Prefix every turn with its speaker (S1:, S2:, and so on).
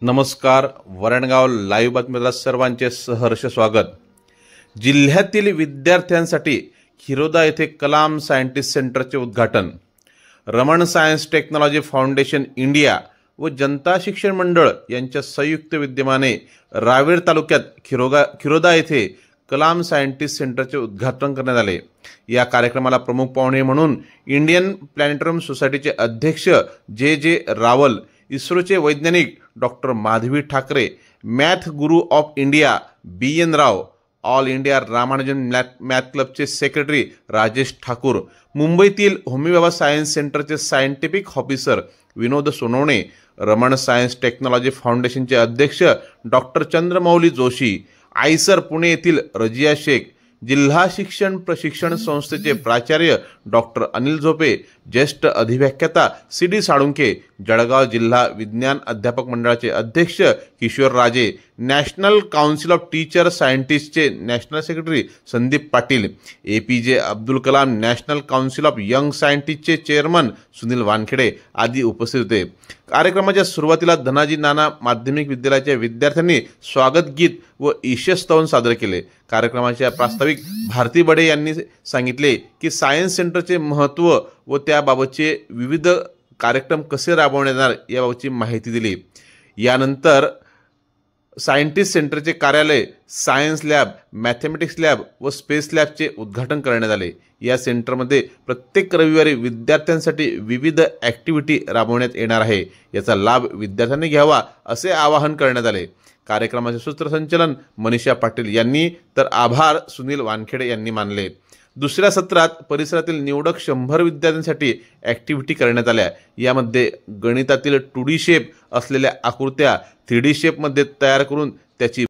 S1: नमस्कार. वरणगाव लाईव्ह बातमीला सर्वांचे सहर्ष स्वागत. जिल्ह्यातील विद्यार्थ्यांसाठी खिरोदा येथे कलाम सायंटिस्ट सेंटरचे उद्घाटन. Raman science technology foundation India व जनता शिक्षण मंडळ यांच्या संयुक्त विद्यमाने रावेर तालुक्यात खिरोदा येथे कलाम सायंटिस्ट सेंटरचे उद्घाटन करण्यात आले. या कार्यक्रमाला प्रमुख पाहुणे म्हणून इंडियन प्लॅनेटोरियम सोसायटीचे अध्यक्ष जे रावल, इस्रोचे वैज्ञानिक doctor Madhavi Thackeray, math Guru of India BN Rao, all India Ramanujan math क्लबचे सेक्रेटरी राजेश ठाकूर, मुंबईतील होमी भाभा सायन्स सेंटरचे सायंटिफिक ऑफिसर विनोद सोनवणे, रमण सायन्स टेक्नॉलॉजी फाउंडेशनचे अध्यक्ष डॉक्टर चंद्रमौली जोशी, आयसर पुणे येथील रजिया शेख, जिल्हा शिक्षण प्रशिक्षण संस्थेचे प्राचार्य डॉक्टर अनिल झोपे, ज्येष्ठ अधिव्याख्याता CD साळुंखे, जळगाव जिल्हा विज्ञान अध्यापक मंडळाचे अध्यक्ष Kishor Raje, national council of teacher सायंटिस्टचे national secretary Sandeep Patil, APJ Abdul Kalam national council of young सायंटिस्टचे चेअरमन सुनील वानखेडे आदी उपस्थित होते. कार्यक्रमाच्या सुरुवातीला धनाजी नाना माध्यमिक विद्यालयाच्या विद्यार्थ्यांनी स्वागत गीत व ईशस्तवन सादर केले. कार्यक्रमाच्या प्रास्ताविक भारती बडे यांनी सांगितले की सायन्स सेंटरचे महत्त्व व त्याबाबतचे विविध कार्यक्रम कसे राबवण्यात येणार याबाबतची माहिती दिली. यानंतर सायंटिस्ट सेंटरचे कार्यालय, सायन्स लॅब, मॅथमॅटिक्स लॅब व स्पेस लॅबचे उद्घाटन करण्यात आले. या सेंटरमध्ये प्रत्येक रविवारी विद्यार्थ्यांसाठी विविध ॲक्टिव्हिटी राबवण्यात येणार आहे. याचा लाभ विद्यार्थ्यांनी घ्यावा असे आवाहन करण्यात आले. कार्यक्रमाचे सूत्रसंचालन मनीषा पाटील यांनी तर आभार सुनील वानखेडे यांनी मानले. दुसऱ्या सत्रात परिसरातील निवडक 100 विद्यार्थ्यांसाठी ॲक्टिव्हिटी करण्यात आल्या. यामध्ये गणितातील 2D शेप असलेल्या आकृत्या 3D शेपमध्ये तयार करून त्याची